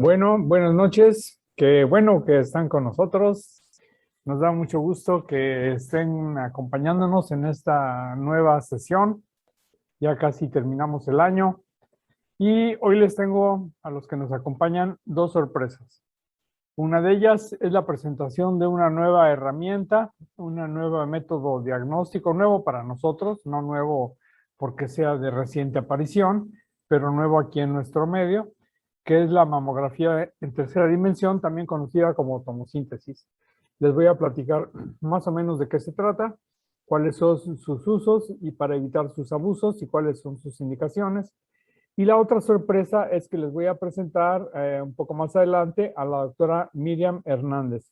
Bueno, buenas noches. Qué bueno que están con nosotros. Nos da mucho gusto que estén acompañándonos en esta nueva sesión. Ya casi terminamos el año y hoy les tengo a los que nos acompañan dos sorpresas. Una de ellas es la presentación de una nueva herramienta, un nuevo método diagnóstico, nuevo para nosotros, no nuevo porque sea de reciente aparición, pero nuevo aquí en nuestro medio, que es la mamografía en tercera dimensión, también conocida como tomosíntesis. Les voy a platicar más o menos de qué se trata, cuáles son sus usos y para evitar sus abusos y cuáles son sus indicaciones. Y la otra sorpresa es que les voy a presentar un poco más adelante a la doctora Miriam Hernández,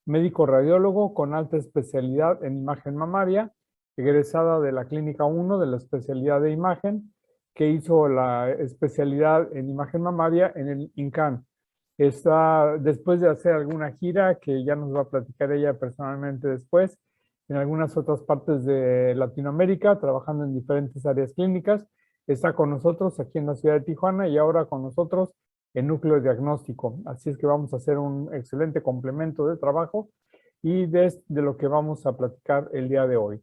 médico radiólogo con alta especialidad en imagen mamaria, egresada de la Clínica 1 de la especialidad de imagen, que hizo la especialidad en imagen mamaria en el INCAN. Está, después de hacer alguna gira, que ya nos va a platicar ella personalmente después, en algunas otras partes de Latinoamérica, trabajando en diferentes áreas clínicas, está con nosotros aquí en la ciudad de Tijuana y ahora con nosotros en Núcleo Diagnóstico. Así es que vamos a hacer un excelente complemento de trabajo y de lo que vamos a platicar el día de hoy.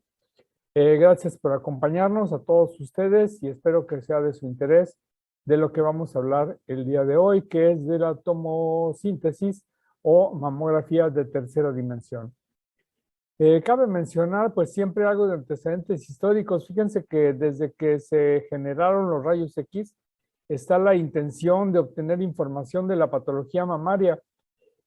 Gracias por acompañarnos a todos ustedes y espero que sea de su interés de lo que vamos a hablar el día de hoy, que es de la tomosíntesis o mamografía de tercera dimensión. Cabe mencionar, pues siempre algo de antecedentes históricos. Fíjense que desde que se generaron los rayos X, está la intención de obtener información de la patología mamaria.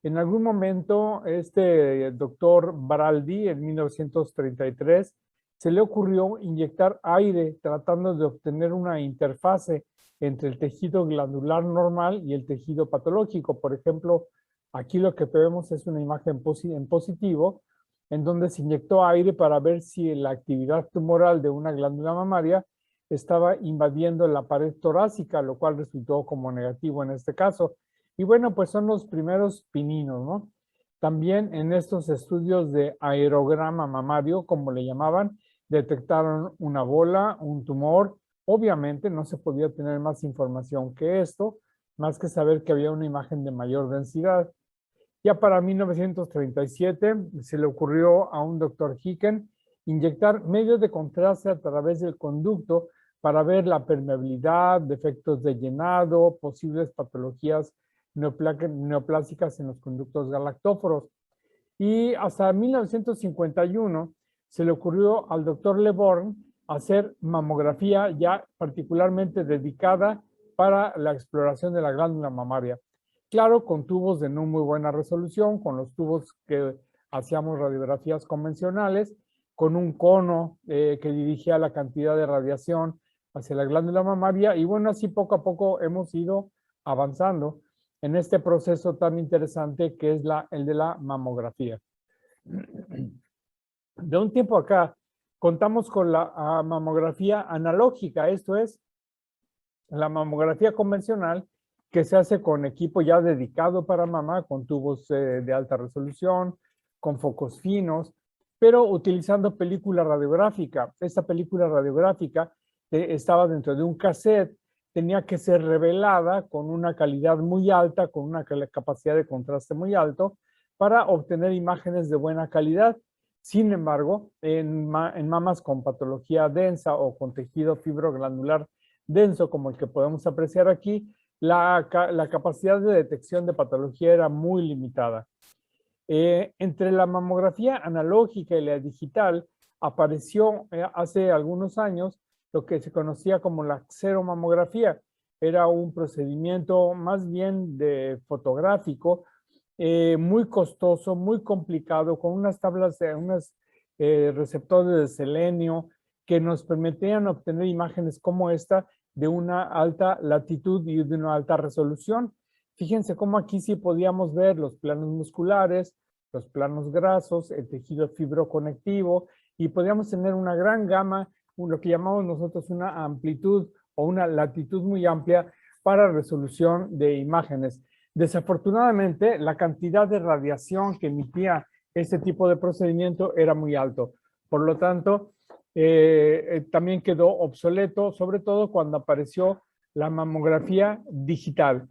En algún momento, este doctor Baraldi, en 1933, se le ocurrió inyectar aire tratando de obtener una interfase entre el tejido glandular normal y el tejido patológico. Por ejemplo, aquí lo que vemos es una imagen en positivo, en donde se inyectó aire para ver si la actividad tumoral de una glándula mamaria estaba invadiendo la pared torácica, lo cual resultó como negativo en este caso. Y bueno, pues son los primeros pininos, ¿no? También en estos estudios de aerograma mamario, como le llamaban, detectaron una bola, un tumor. Obviamente no se podía tener más información que esto, más que saber que había una imagen de mayor densidad. Ya para 1937 se le ocurrió a un doctor Hicken inyectar medios de contraste a través del conducto para ver la permeabilidad, defectos de llenado, posibles patologías neoplásicas en los conductos galactóforos. Y hasta 1951 se le ocurrió al doctor Le Borgne hacer mamografía ya particularmente dedicada para la exploración de la glándula mamaria. Claro, con tubos de no muy buena resolución, con los tubos que hacíamos radiografías convencionales, con un cono que dirigía la cantidad de radiación hacia la glándula mamaria. Y bueno, así poco a poco hemos ido avanzando en este proceso tan interesante que es el de la mamografía. De un tiempo acá, contamos con la mamografía analógica, esto es, la mamografía convencional que se hace con equipo ya dedicado para mamá, con tubos de alta resolución, con focos finos, pero utilizando película radiográfica. Esta película radiográfica estaba dentro de un cassette, tenía que ser revelada con una calidad muy alta, con una capacidad de contraste muy alto, para obtener imágenes de buena calidad. Sin embargo, en mamas con patología densa o con tejido fibroglandular denso como el que podemos apreciar aquí, la capacidad de detección de patología era muy limitada. Entre la mamografía analógica y la digital apareció hace algunos años lo que se conocía como la xeromamografía. Era un procedimiento más bien de fotográfico, muy costoso, muy complicado, con unas tablas, unos receptores de selenio que nos permitían obtener imágenes como esta de una alta latitud y de una alta resolución. Fíjense cómo aquí sí podíamos ver los planos musculares, los planos grasos, el tejido fibroconectivo y podíamos tener una gran gama, lo que llamamos nosotros una amplitud o una latitud muy amplia para resolución de imágenes. Desafortunadamente, la cantidad de radiación que emitía este tipo de procedimiento era muy alto. Por lo tanto, también quedó obsoleto, sobre todo cuando apareció la mamografía digital.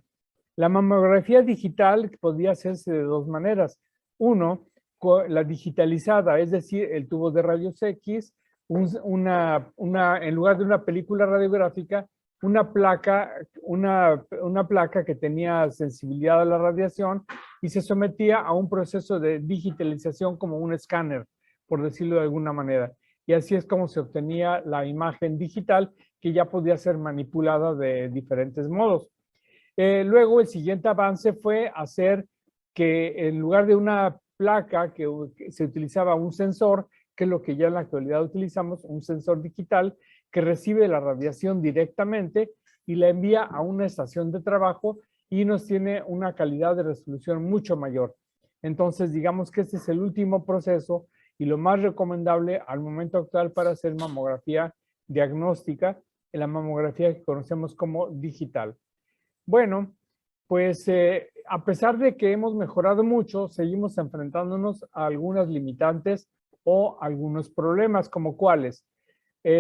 La mamografía digital podría hacerse de dos maneras. Uno, la digitalizada, es decir, el tubo de rayos X, en lugar de una película radiográfica, una placa que tenía sensibilidad a la radiación y se sometía a un proceso de digitalización como un escáner, por decirlo de alguna manera. Y así es como se obtenía la imagen digital que ya podía ser manipulada de diferentes modos. Luego el siguiente avance fue hacer que en lugar de una placa que se utilizaba un sensor, que es lo que ya en la actualidad utilizamos, un sensor digital que recibe la radiación directamente y la envía a una estación de trabajo y nos tiene una calidad de resolución mucho mayor. Entonces, digamos que este es el último proceso y lo más recomendable al momento actual para hacer mamografía diagnóstica, la mamografía que conocemos como digital. Bueno, pues a pesar de que hemos mejorado mucho, seguimos enfrentándonos a algunas limitantes o algunos problemas, como cuáles.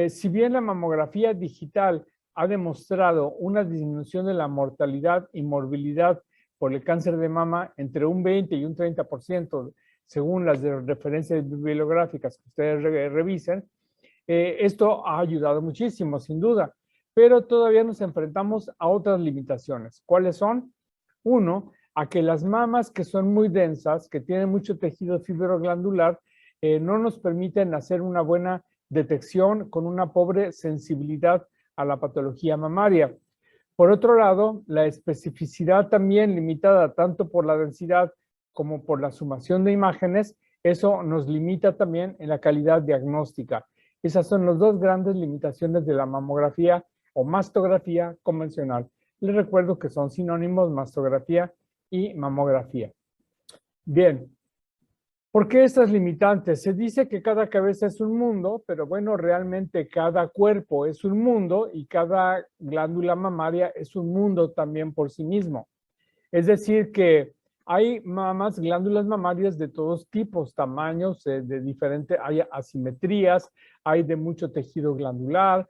Si bien la mamografía digital ha demostrado una disminución de la mortalidad y morbilidad por el cáncer de mama entre un 20 y un 30%, según las referencias bibliográficas que ustedes revisen, esto ha ayudado muchísimo, sin duda, pero todavía nos enfrentamos a otras limitaciones. ¿Cuáles son? Uno, a que las mamas que son muy densas, que tienen mucho tejido fibroglandular, no nos permiten hacer una buena detección con una pobre sensibilidad a la patología mamaria. Por otro lado, la especificidad también limitada tanto por la densidad como por la sumación de imágenes, eso nos limita también en la calidad diagnóstica. Esas son las dos grandes limitaciones de la mamografía o mastografía convencional. Les recuerdo que son sinónimos mastografía y mamografía. Bien, ¿por qué estas limitantes? Se dice que cada cabeza es un mundo, pero bueno, realmente cada cuerpo es un mundo y cada glándula mamaria es un mundo también por sí mismo. Es decir, que hay glándulas mamarias de todos tipos, tamaños, de diferentes, hay asimetrías, hay de mucho tejido glandular,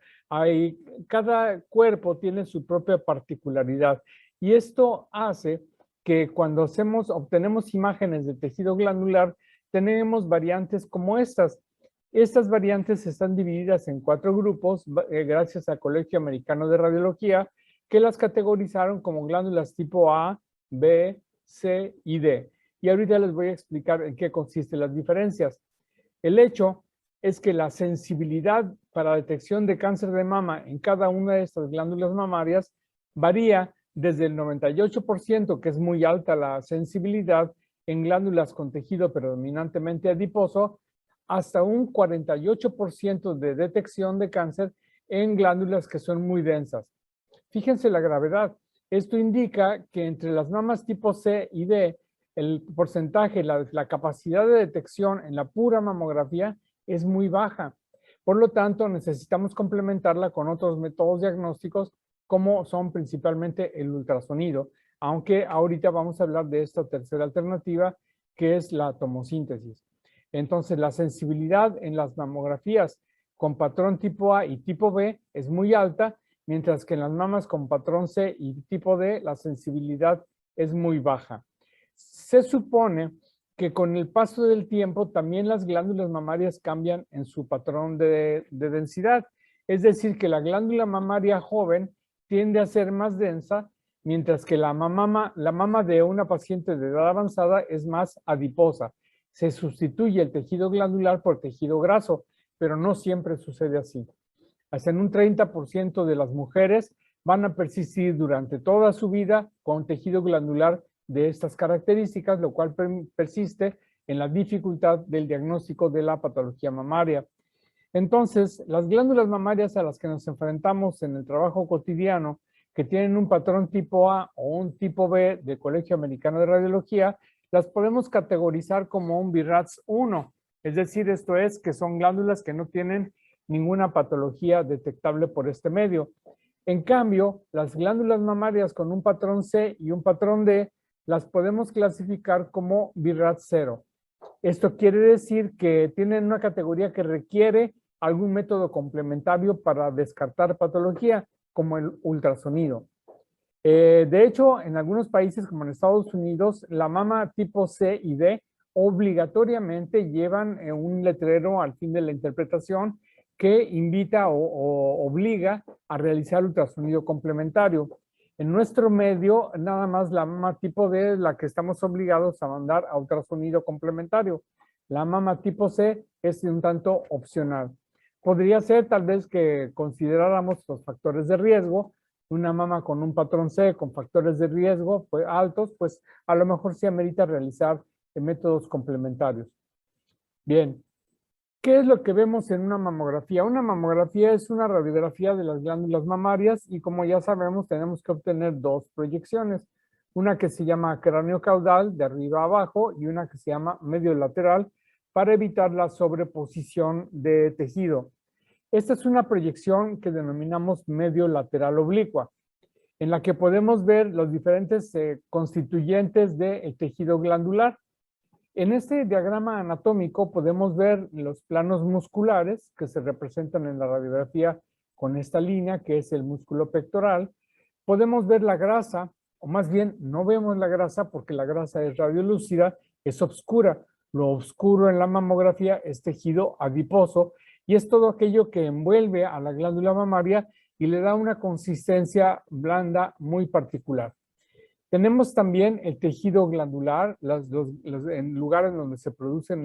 cada cuerpo tiene su propia particularidad. Y esto hace que cuando obtenemos imágenes de tejido glandular, tenemos variantes como estas. Estas variantes están divididas en 4 grupos, gracias al Colegio Americano de Radiología, que las categorizaron como glándulas tipo A, B, C y D. Y ahorita les voy a explicar en qué consisten las diferencias. El hecho es que la sensibilidad para detección de cáncer de mama en cada una de estas glándulas mamarias varía desde el 98%, que es muy alta la sensibilidad en glándulas con tejido predominantemente adiposo, hasta un 48% de detección de cáncer en glándulas que son muy densas. Fíjense la gravedad. Esto indica que entre las mamas tipo C y D, el porcentaje, la capacidad de detección en la pura mamografía es muy baja. Por lo tanto, necesitamos complementarla con otros métodos diagnósticos, como son principalmente el ultrasonido, aunque ahorita vamos a hablar de esta tercera alternativa, que es la tomosíntesis. Entonces, la sensibilidad en las mamografías con patrón tipo A y tipo B es muy alta, mientras que en las mamas con patrón C y tipo D la sensibilidad es muy baja. Se supone que con el paso del tiempo también las glándulas mamarias cambian en su patrón de densidad. Es decir, que la glándula mamaria joven tiende a ser más densa, mientras que la mama de una paciente de edad avanzada es más adiposa. Se sustituye el tejido glandular por tejido graso, pero no siempre sucede así. Hasta en un 30% de las mujeres van a persistir durante toda su vida con tejido glandular de estas características, lo cual persiste en la dificultad del diagnóstico de la patología mamaria. Entonces, las glándulas mamarias a las que nos enfrentamos en el trabajo cotidiano, que tienen un patrón tipo A o un tipo B del Colegio Americano de Radiología, las podemos categorizar como un BIRADS 1, es decir, esto es que son glándulas que no tienen ninguna patología detectable por este medio. En cambio, las glándulas mamarias con un patrón C y un patrón D las podemos clasificar como BIRADS 0. Esto quiere decir que tienen una categoría que requiere algún método complementario para descartar patología, como el ultrasonido. De hecho, en algunos países como en Estados Unidos, la mama tipo C y D obligatoriamente llevan un letrero al fin de la interpretación que invita o obliga a realizar ultrasonido complementario. En nuestro medio, nada más la mama tipo D es la que estamos obligados a mandar a ultrasonido complementario. La mama tipo C es un tanto opcional. Podría ser tal vez que consideráramos los factores de riesgo. Una mama con un patrón C, con factores de riesgo pues, altos, pues a lo mejor sí amerita realizar métodos complementarios. Bien, ¿qué es lo que vemos en una mamografía? Una mamografía es una radiografía de las glándulas mamarias y como ya sabemos tenemos que obtener dos proyecciones. Una que se llama cráneo caudal de arriba a abajo y una que se llama medio lateral para evitar la sobreposición de tejido. Esta es una proyección que denominamos medio lateral oblicua, en la que podemos ver los diferentes constituyentes del tejido glandular. En este diagrama anatómico podemos ver los planos musculares que se representan en la radiografía con esta línea que es el músculo pectoral. Podemos ver la grasa, o más bien no vemos la grasa porque la grasa es radiolúcida, es oscura. Lo oscuro en la mamografía es tejido adiposo y es todo aquello que envuelve a la glándula mamaria y le da una consistencia blanda muy particular. Tenemos también el tejido glandular, en lugares donde se produce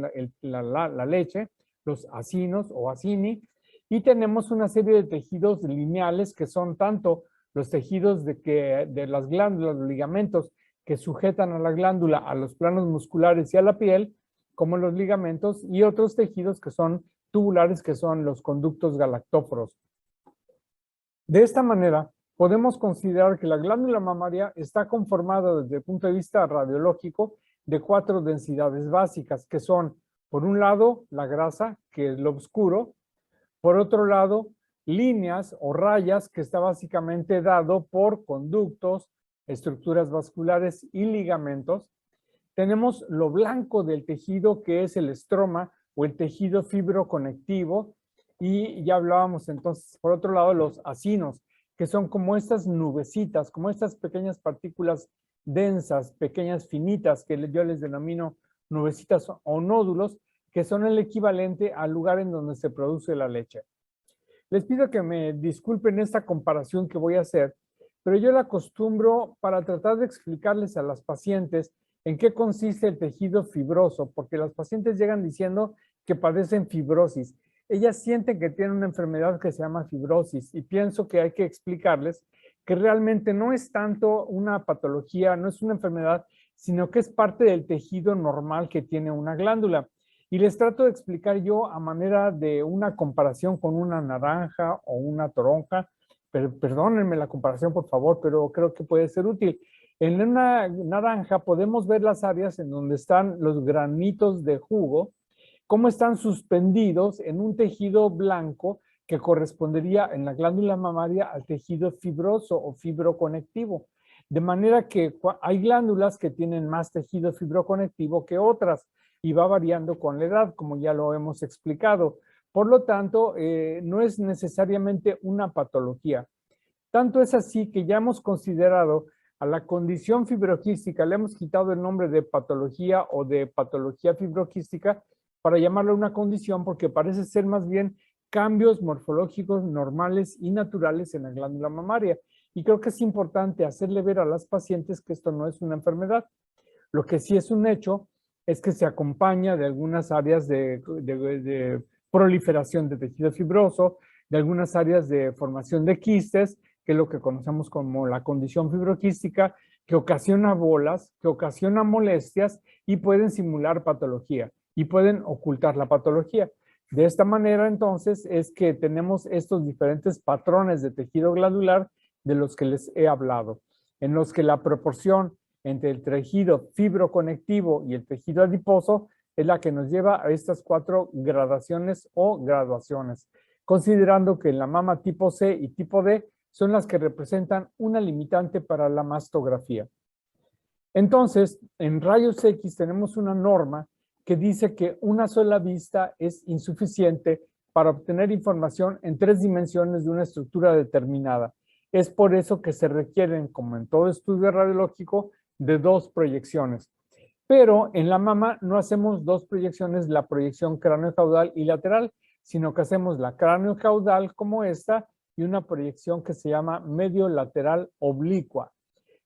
la leche, los acinos o acini, y tenemos una serie de tejidos lineales que son tanto los tejidos de las glándulas, los ligamentos que sujetan a la glándula, a los planos musculares y a la piel, como los ligamentos, y otros tejidos que son tubulares, que son los conductos galactóforos. De esta manera, podemos considerar que la glándula mamaria está conformada desde el punto de vista radiológico de 4 densidades básicas, que son, por un lado, la grasa, que es lo oscuro, por otro lado, líneas o rayas, que está básicamente dado por conductos, estructuras vasculares y ligamentos. Tenemos lo blanco del tejido, que es el estroma o el tejido fibroconectivo, y ya hablábamos entonces, por otro lado, los acinos, que son como estas nubecitas, como estas pequeñas partículas densas, pequeñas finitas, que yo les denomino nubecitas o nódulos, que son el equivalente al lugar en donde se produce la leche. Les pido que me disculpen esta comparación que voy a hacer, pero yo la acostumbro para tratar de explicarles a las pacientes en qué consiste el tejido fibroso, porque las pacientes llegan diciendo que padecen fibrosis. Ellas sienten que tienen una enfermedad que se llama fibrosis y pienso que hay que explicarles que realmente no es tanto una patología, no es una enfermedad, sino que es parte del tejido normal que tiene una glándula. Y les trato de explicar yo a manera de una comparación con una naranja o una toronja. Perdónenme la comparación, por favor, pero creo que puede ser útil. En una naranja podemos ver las áreas en donde están los granitos de jugo, cómo están suspendidos en un tejido blanco que correspondería en la glándula mamaria al tejido fibroso o fibroconectivo. De manera que hay glándulas que tienen más tejido fibroconectivo que otras y va variando con la edad, como ya lo hemos explicado. Por lo tanto, no es necesariamente una patología. Tanto es así que ya hemos considerado a la condición fibroquística, le hemos quitado el nombre de patología o de patología fibroquística para llamarla una condición porque parece ser más bien cambios morfológicos normales y naturales en la glándula mamaria. Y creo que es importante hacerle ver a las pacientes que esto no es una enfermedad. Lo que sí es un hecho es que se acompaña de algunas áreas de proliferación de tejido fibroso, de algunas áreas de formación de quistes, que es lo que conocemos como la condición fibroquística, que ocasiona bolas, que ocasiona molestias y pueden simular patología y pueden ocultar la patología. De esta manera, entonces, es que tenemos estos diferentes patrones de tejido glandular de los que les he hablado, en los que la proporción entre el tejido fibroconectivo y el tejido adiposo es la que nos lleva a estas 4 gradaciones o graduaciones, considerando que la mama tipo C y tipo D son las que representan una limitante para la mastografía. Entonces, en rayos X tenemos una norma que dice que una sola vista es insuficiente para obtener información en 3 dimensiones de una estructura determinada. Es por eso que se requieren, como en todo estudio radiológico, de 2 proyecciones. Pero en la mama no hacemos 2 proyecciones, la proyección craneocaudal y lateral, sino que hacemos la craneocaudal como esta y una proyección que se llama medio lateral oblicua.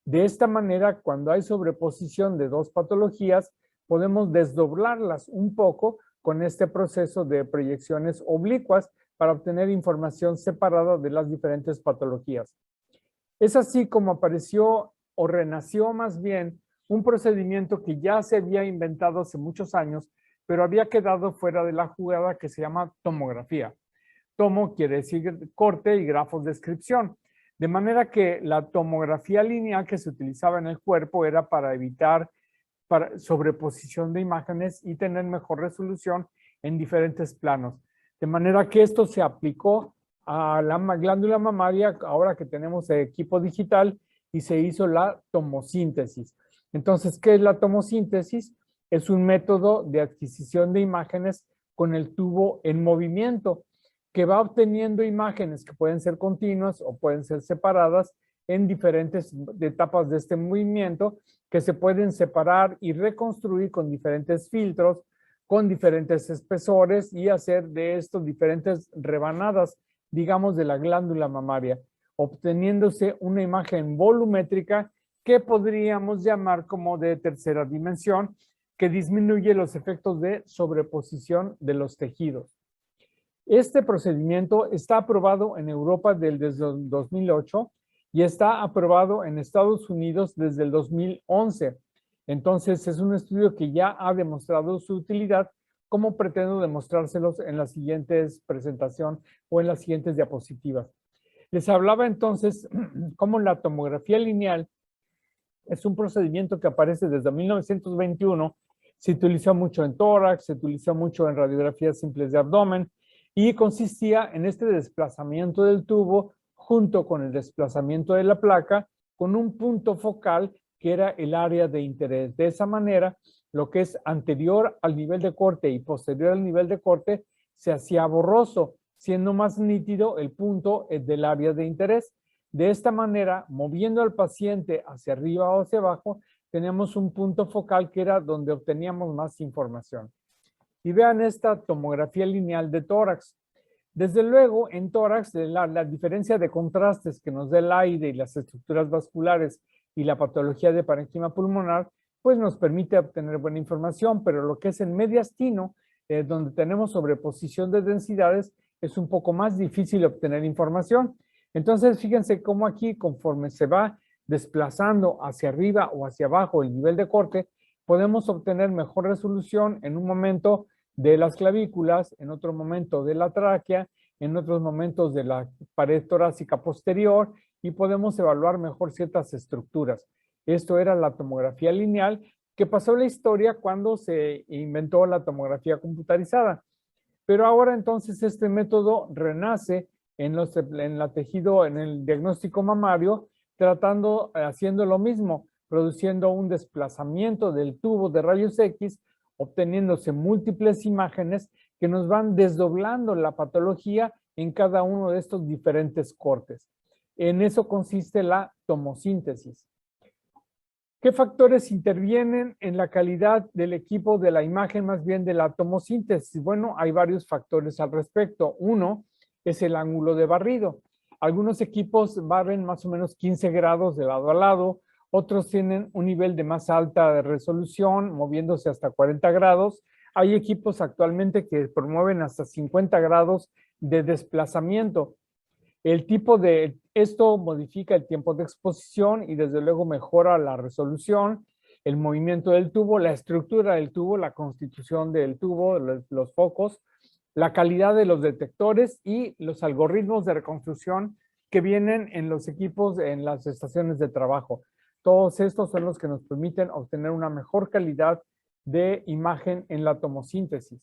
De esta manera, cuando hay sobreposición de 2 patologías, podemos desdoblarlas un poco con este proceso de proyecciones oblicuas para obtener información separada de las diferentes patologías. Es así como apareció o renació más bien un procedimiento que ya se había inventado hace muchos años, pero había quedado fuera de la jugada, que se llama tomografía. Tomo quiere decir corte y grafos descripción. De manera que la tomografía lineal que se utilizaba en el cuerpo era para evitar sobreposición de imágenes y tener mejor resolución en diferentes planos. De manera que esto se aplicó a la glándula mamaria ahora que tenemos el equipo digital y se hizo la tomosíntesis. Entonces, ¿qué es la tomosíntesis? Es un método de adquisición de imágenes con el tubo en movimiento que va obteniendo imágenes que pueden ser continuas o pueden ser separadas en diferentes etapas de este movimiento que se pueden separar y reconstruir con diferentes filtros, con diferentes espesores y hacer de estos diferentes rebanadas, digamos, de la glándula mamaria, obteniéndose una imagen volumétrica que podríamos llamar como de tercera dimensión, que disminuye los efectos de sobreposición de los tejidos. Este procedimiento está aprobado en Europa desde el 2008 y está aprobado en Estados Unidos desde el 2011. Entonces, es un estudio que ya ha demostrado su utilidad, como pretendo demostrárselos en la siguiente presentación o en las siguientes diapositivas. Les hablaba entonces cómo la tomografía lineal es un procedimiento que aparece desde 1921. Se utilizó mucho en tórax, se utilizó mucho en radiografías simples de abdomen y consistía en este desplazamiento del tubo junto con el desplazamiento de la placa con un punto focal que era el área de interés. De esa manera, lo que es anterior al nivel de corte y posterior al nivel de corte se hacía borroso, siendo más nítido el punto del área de interés. De esta manera, moviendo al paciente hacia arriba o hacia abajo, teníamos un punto focal que era donde obteníamos más información. Y vean esta tomografía lineal de tórax. Desde luego, en tórax, la diferencia de contrastes que nos da el aire y las estructuras vasculares y la patología de parénquima pulmonar, pues nos permite obtener buena información, pero lo que es en mediastino, donde tenemos sobreposición de densidades, es un poco más difícil obtener información. Entonces, fíjense cómo aquí, conforme se va desplazando hacia arriba o hacia abajo el nivel de corte, podemos obtener mejor resolución en un momento de las clavículas, en otro momento de la tráquea, en otros momentos de la pared torácica posterior y podemos evaluar mejor ciertas estructuras. Esto era la tomografía lineal, que pasó la historia cuando se inventó la tomografía computarizada. Pero ahora entonces este método renace en la tejido, en el diagnóstico mamario, haciendo lo mismo, produciendo un desplazamiento del tubo de rayos X, obteniéndose múltiples imágenes que nos van desdoblando la patología en cada uno de estos diferentes cortes. En eso consiste la tomosíntesis. ¿Qué factores intervienen en la calidad del equipo de la imagen, más bien de la tomosíntesis? Bueno, hay varios factores al respecto. Uno es el ángulo de barrido. Algunos equipos barren más o menos 15 grados de lado a lado, otros tienen un nivel de más alta resolución, moviéndose hasta 40 grados. Hay equipos actualmente que promueven hasta 50 grados de desplazamiento. Esto modifica el tiempo de exposición y desde luego mejora la resolución, el movimiento del tubo, la estructura del tubo, la constitución del tubo, los focos, la calidad de los detectores y los algoritmos de reconstrucción que vienen en los equipos en las estaciones de trabajo. Todos estos son los que nos permiten obtener una mejor calidad de imagen en la tomosíntesis.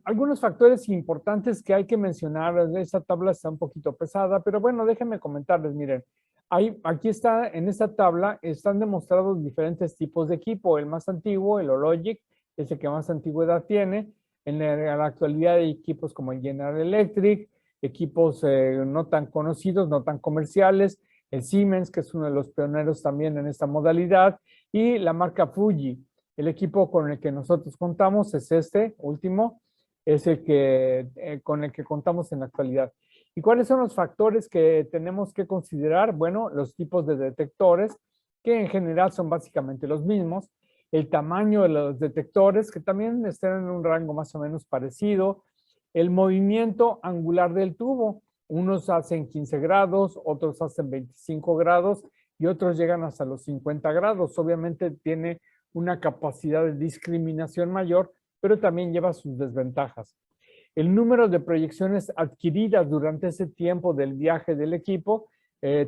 Algunos factores importantes que hay que mencionar, esta tabla está un poquito pesada, pero bueno, déjenme comentarles, miren, aquí está, en esta tabla están demostrados diferentes tipos de equipo, el más antiguo, el Hologic, es el que más antigüedad tiene, en la actualidad hay equipos como el General Electric, equipos no tan conocidos, no tan comerciales, el Siemens, que es uno de los pioneros también en esta modalidad, y la marca Fuji. El equipo con el que nosotros contamos es este último, es el que, con el que contamos en la actualidad. ¿Y cuáles son los factores que tenemos que considerar? Bueno, los tipos de detectores, que en general son básicamente los mismos, el tamaño de los detectores, que también están en un rango más o menos parecido, el movimiento angular del tubo, unos hacen 15 grados, otros hacen 25 grados y otros llegan hasta los 50 grados. Obviamente tiene una capacidad de discriminación mayor, pero también lleva sus desventajas. El número de proyecciones adquiridas durante ese tiempo del viaje del equipo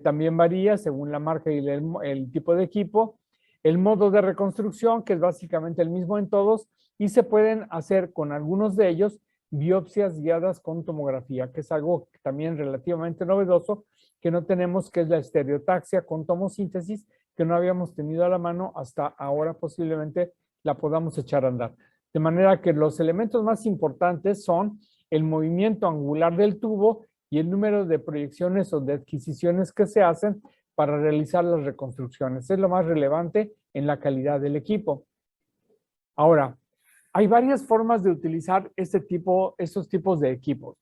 también varía según la marca y el tipo de equipo. El modo de reconstrucción, que es básicamente el mismo en todos, y se pueden hacer con algunos de ellos biopsias guiadas con tomografía, que es algo también relativamente novedoso que no tenemos, que es la estereotaxia con tomosíntesis, que no habíamos tenido a la mano hasta ahora, posiblemente la podamos echar a andar. De manera que los elementos más importantes son el movimiento angular del tubo y el número de proyecciones o de adquisiciones que se hacen para realizar las reconstrucciones. Es lo más relevante en la calidad del equipo. Ahora, hay varias formas de utilizar estos tipos de equipos.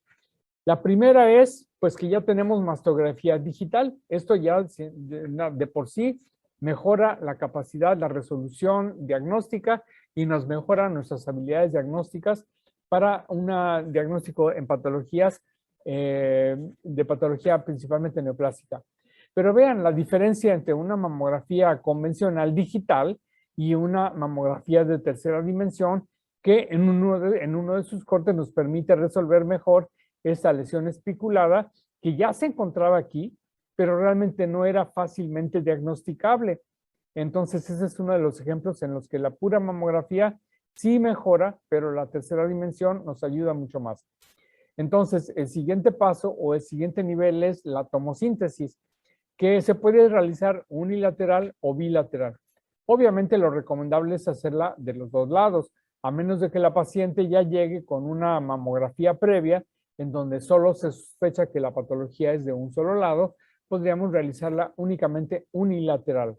La primera es, pues, que ya tenemos mastografía digital. Esto ya de por sí mejora la capacidad, la resolución diagnóstica y nos mejora nuestras habilidades diagnósticas para un diagnóstico en patologías, de patología principalmente neoplástica. Pero vean la diferencia entre una mamografía convencional digital y una mamografía de tercera dimensión que en uno de sus cortes nos permite resolver mejor esta lesión especulada que ya se encontraba aquí, pero realmente no era fácilmente diagnosticable. Entonces, ese es uno de los ejemplos en los que la pura mamografía sí mejora, pero la tercera dimensión nos ayuda mucho más. Entonces, el siguiente paso o el siguiente nivel es la tomosíntesis, que se puede realizar unilateral o bilateral. Obviamente, lo recomendable es hacerla de los dos lados, a menos de que la paciente ya llegue con una mamografía previa en donde solo se sospecha que la patología es de un solo lado, podríamos realizarla únicamente unilateral.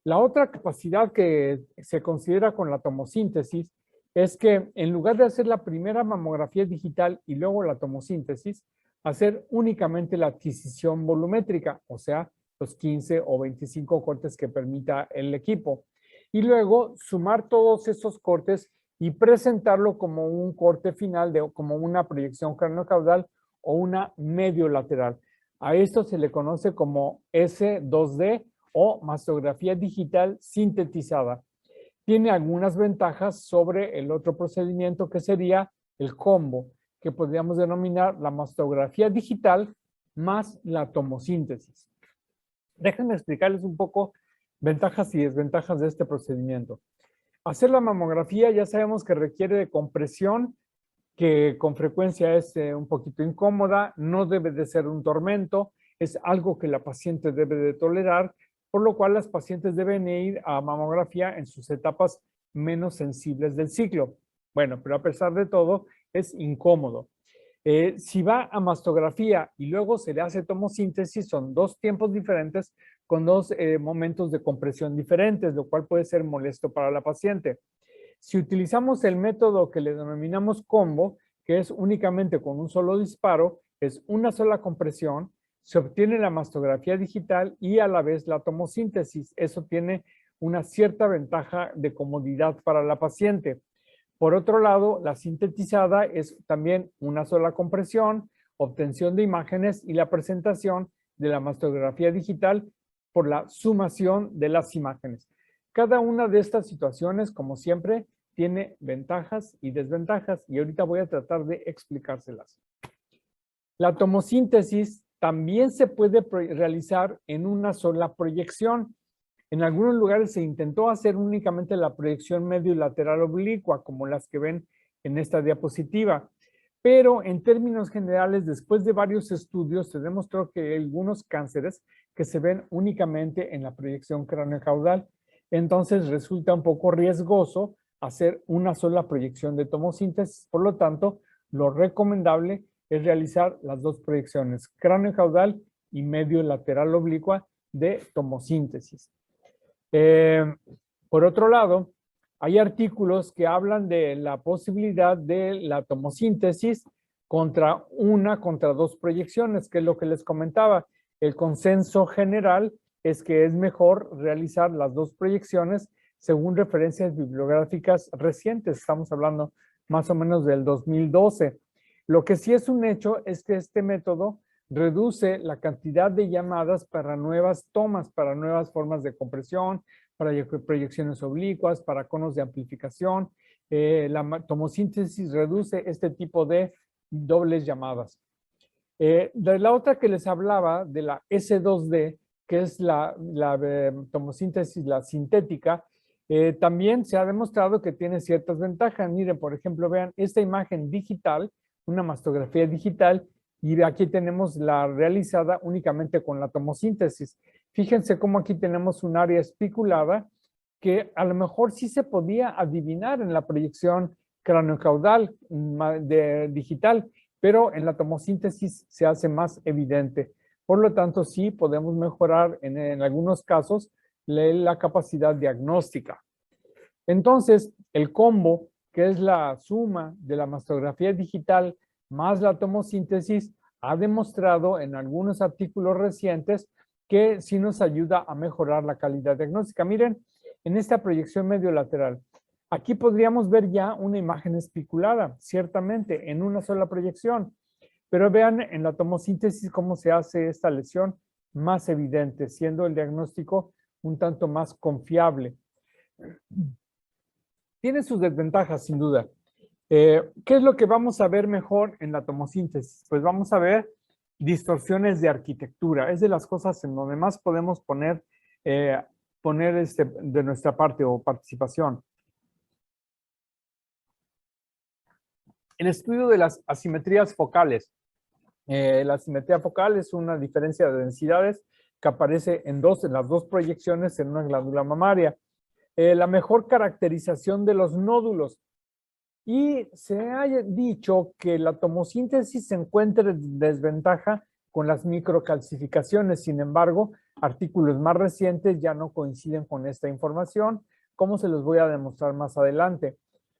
La otra capacidad que se considera con la tomosíntesis es que en lugar de hacer la primera mamografía digital y luego la tomosíntesis, hacer únicamente la adquisición volumétrica, o sea, los 15 o 25 cortes que permita el equipo. Y luego sumar todos esos cortes y presentarlo como un corte final, como una proyección craneocaudal o una medio lateral. A esto se le conoce como S2D o mastografía digital sintetizada. Tiene algunas ventajas sobre el otro procedimiento que sería el combo, que podríamos denominar la mastografía digital más la tomosíntesis. Déjenme explicarles un poco ventajas y desventajas de este procedimiento. Hacer la mamografía ya sabemos que requiere de compresión, que con frecuencia es un poquito incómoda, no debe de ser un tormento, es algo que la paciente debe de tolerar, por lo cual las pacientes deben ir a mamografía en sus etapas menos sensibles del ciclo. Bueno, pero a pesar de todo, es incómodo. Si va a mastografía y luego se le hace tomosíntesis, son dos tiempos diferentes con dos momentos de compresión diferentes, lo cual puede ser molesto para la paciente. Si utilizamos el método que le denominamos combo, que es únicamente con un solo disparo, es una sola compresión, se obtiene la mastografía digital y a la vez la tomosíntesis. Eso tiene una cierta ventaja de comodidad para la paciente. Por otro lado, la sintetizada es también una sola compresión, obtención de imágenes y la presentación de la mastografía digital por la sumación de las imágenes. Cada una de estas situaciones, como siempre, tiene ventajas y desventajas y ahorita voy a tratar de explicárselas. La tomosíntesis también se puede realizar en una sola proyección. En algunos lugares se intentó hacer únicamente la proyección medio y lateral oblicua, como las que ven en esta diapositiva. Pero en términos generales, después de varios estudios, se demostró que hay algunos cánceres que se ven únicamente en la proyección craneocaudal. Entonces resulta un poco riesgoso hacer una sola proyección de tomosíntesis. Por lo tanto, lo recomendable es realizar las dos proyecciones, cráneo caudal y medio lateral oblicua de tomosíntesis. Por otro lado, hay artículos que hablan de la posibilidad de la tomosíntesis contra dos proyecciones, que es lo que les comentaba. El consenso general es que es mejor realizar las dos proyecciones según referencias bibliográficas recientes. Estamos hablando más o menos del 2012. Lo que sí es un hecho es que este método reduce la cantidad de llamadas para nuevas tomas, para nuevas formas de compresión, para proyecciones oblicuas, para conos de amplificación. La tomosíntesis reduce este tipo de dobles llamadas. De la otra que les hablaba, de la S2D, que es la tomosíntesis, la sintética, también se ha demostrado que tiene ciertas ventajas. Miren, por ejemplo, vean esta imagen digital, una mastografía digital, y aquí tenemos la realizada únicamente con la tomosíntesis. Fíjense cómo aquí tenemos un área especulada que a lo mejor sí se podía adivinar en la proyección craneocaudal digital, pero en la tomosíntesis se hace más evidente. Por lo tanto, sí podemos mejorar en algunos casos la capacidad diagnóstica. Entonces, el combo, que es la suma de la mastografía digital más la tomosíntesis, ha demostrado en algunos artículos recientes que sí nos ayuda a mejorar la calidad diagnóstica. Miren, en esta proyección medio lateral, aquí podríamos ver ya una imagen especulada, ciertamente, en una sola proyección. Pero vean en la tomosíntesis cómo se hace esta lesión más evidente, siendo el diagnóstico un tanto más confiable. Tiene sus desventajas, sin duda. ¿Qué es lo que vamos a ver mejor en la tomosíntesis? Pues vamos a ver distorsiones de arquitectura. Es de las cosas en donde más podemos poner de nuestra parte o participación. El estudio de las asimetrías focales. La asimetría focal es una diferencia de densidades que aparece en las dos proyecciones en una glándula mamaria. La mejor caracterización de los nódulos. Y se ha dicho que la tomosíntesis se encuentra en desventaja con las microcalcificaciones. Sin embargo, artículos más recientes ya no coinciden con esta información, como se los voy a demostrar más adelante.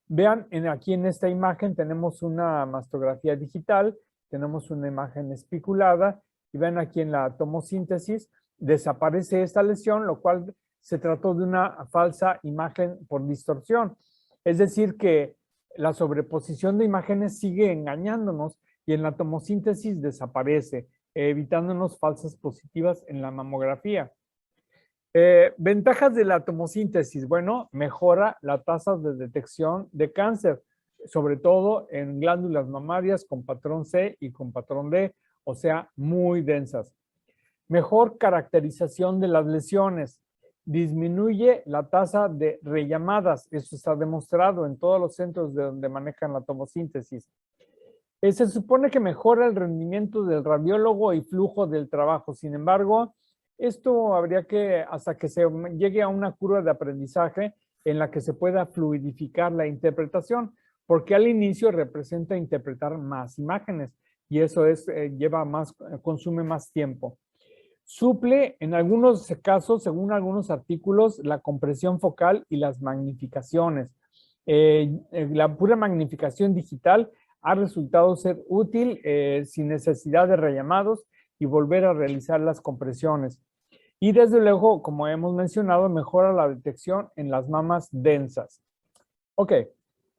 Vean, aquí en esta imagen tenemos una mastografía digital, tenemos una imagen especulada, y ven aquí en la tomosíntesis, desaparece esta lesión, lo cual se trató de una falsa imagen por distorsión. Es decir, que la sobreposición de imágenes sigue engañándonos y en la tomosíntesis desaparece, evitándonos falsas positivas en la mamografía. Ventajas de la tomosíntesis. Bueno, mejora la tasa de detección de cáncer, sobre todo en glándulas mamarias con patrón C y con patrón D, o sea, muy densas. Mejor caracterización de las lesiones. Disminuye la tasa de rellamadas. Eso está demostrado en todos los centros de donde manejan la tomosíntesis. Se supone que mejora el rendimiento del radiólogo y flujo del trabajo. Sin embargo, esto habría que, hasta que se llegue a una curva de aprendizaje en la que se pueda fluidificar la interpretación, porque al inicio representa interpretar más imágenes y eso consume más tiempo. Suple en algunos casos, según algunos artículos, la compresión focal y las magnificaciones. La pura magnificación digital ha resultado ser útil sin necesidad de rellamados y volver a realizar las compresiones. Y desde luego, como hemos mencionado, mejora la detección en las mamas densas. Ok,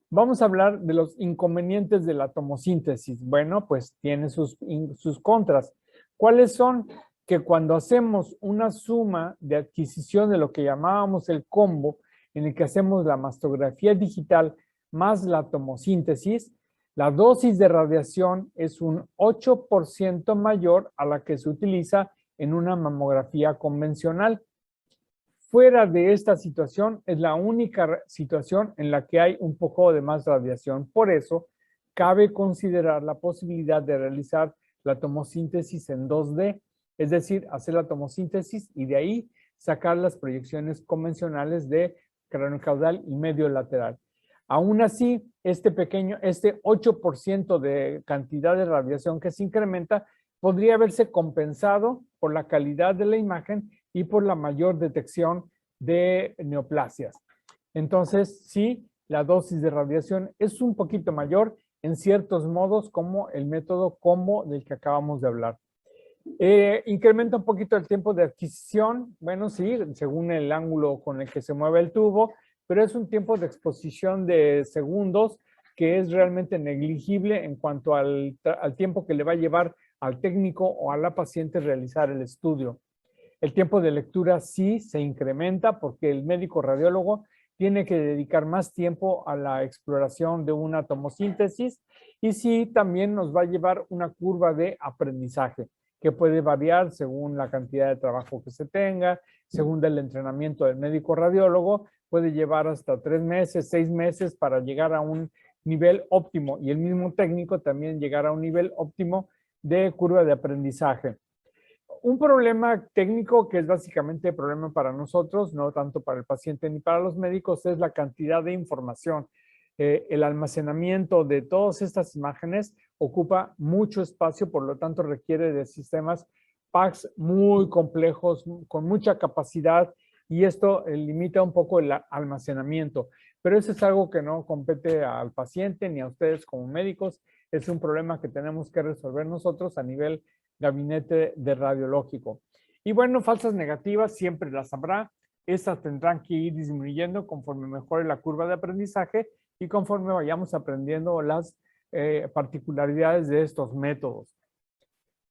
vamos a hablar de los inconvenientes de la tomosíntesis. Bueno, pues tiene sus contras. ¿Cuáles son? Que cuando hacemos una suma de adquisición de lo que llamábamos el combo, en el que hacemos la mastografía digital más la tomosíntesis, la dosis de radiación es un 8% mayor a la que se utiliza en una mamografía convencional. Fuera de esta situación, es la única situación en la que hay un poco de más radiación. Por eso, cabe considerar la posibilidad de realizar la tomosíntesis en 2D, es decir, hacer la tomosíntesis y de ahí sacar las proyecciones convencionales de craneocaudal y medio lateral. Aún así, este 8% de cantidad de radiación que se incrementa podría verse compensado por la calidad de la imagen y por la mayor detección de neoplasias. Entonces, sí, la dosis de radiación es un poquito mayor en ciertos modos, como el método combo del que acabamos de hablar. Incrementa un poquito el tiempo de adquisición, bueno, sí, según el ángulo con el que se mueve el tubo, pero es un tiempo de exposición de segundos que es realmente negligible en cuanto al tiempo que le va a llevar al técnico o a la paciente realizar el estudio. El tiempo de lectura sí se incrementa porque el médico radiólogo tiene que dedicar más tiempo a la exploración de una tomosíntesis y sí también nos va a llevar una curva de aprendizaje que puede variar según la cantidad de trabajo que se tenga, según el entrenamiento del médico radiólogo, puede llevar hasta 3 meses, 6 meses para llegar a un nivel óptimo y el mismo técnico también llegar a un nivel óptimo de curva de aprendizaje. Un problema técnico que es básicamente problema para nosotros, no tanto para el paciente ni para los médicos, es la cantidad de información. El almacenamiento de todas estas imágenes ocupa mucho espacio, por lo tanto requiere de sistemas PACS muy complejos, con mucha capacidad, y esto limita un poco el almacenamiento. Pero eso es algo que no compete al paciente ni a ustedes como médicos, es un problema que tenemos que resolver nosotros a nivel gabinete de radiológico. Y bueno, falsas negativas siempre las habrá. Estas tendrán que ir disminuyendo conforme mejore la curva de aprendizaje y conforme vayamos aprendiendo las particularidades de estos métodos.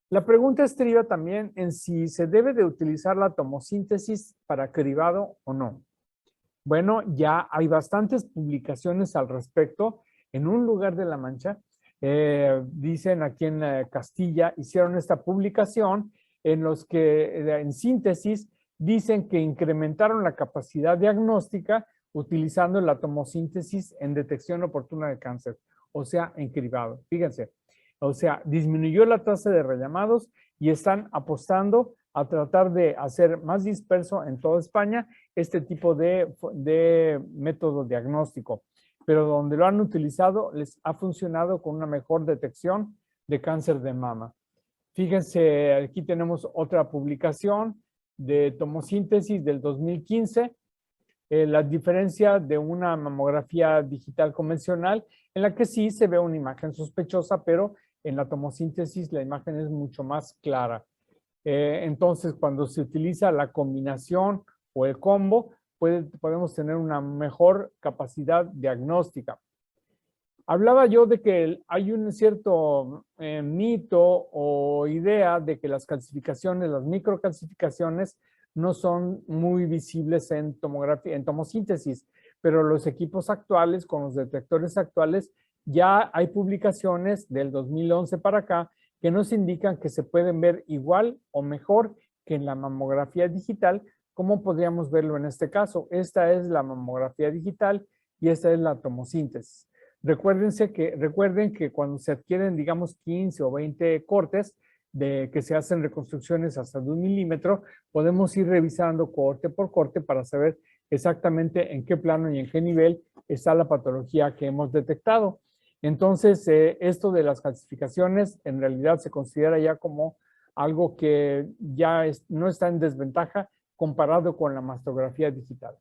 La pregunta estriba también en si se debe de utilizar la tomosíntesis para cribado o no. Bueno, ya hay bastantes publicaciones al respecto. En un lugar de La Mancha, dicen aquí en Castilla, hicieron esta publicación en los que, en síntesis, dicen que incrementaron la capacidad diagnóstica utilizando la tomosíntesis en detección oportuna de cáncer, o sea, en cribado. Fíjense, o sea, disminuyó la tasa de rellamados y están apostando a tratar de hacer más disperso en toda España este tipo de método diagnóstico, pero donde lo han utilizado les ha funcionado con una mejor detección de cáncer de mama. Fíjense, aquí tenemos otra publicación de tomosíntesis del 2015, la diferencia de una mamografía digital convencional, en la que sí se ve una imagen sospechosa, pero en la tomosíntesis la imagen es mucho más clara. Entonces, cuando se utiliza la combinación o el combo, podemos tener una mejor capacidad diagnóstica. Hablaba yo de que hay un cierto mito o idea de que las calcificaciones, las microcalcificaciones, no son muy visibles en tomografía, en tomosíntesis, pero los equipos actuales, con los detectores actuales, ya hay publicaciones del 2011 para acá que nos indican que se pueden ver igual o mejor que en la mamografía digital, como podríamos verlo en este caso. Esta es la mamografía digital y esta es la tomosíntesis. Recuerden que cuando se adquieren, digamos, 15 o 20 cortes, de que se hacen reconstrucciones hasta de 1 milímetro, podemos ir revisando corte por corte para saber exactamente en qué plano y en qué nivel está la patología que hemos detectado. Entonces, esto de las calcificaciones en realidad se considera ya como algo que ya no está en desventaja comparado con la mastografía digital.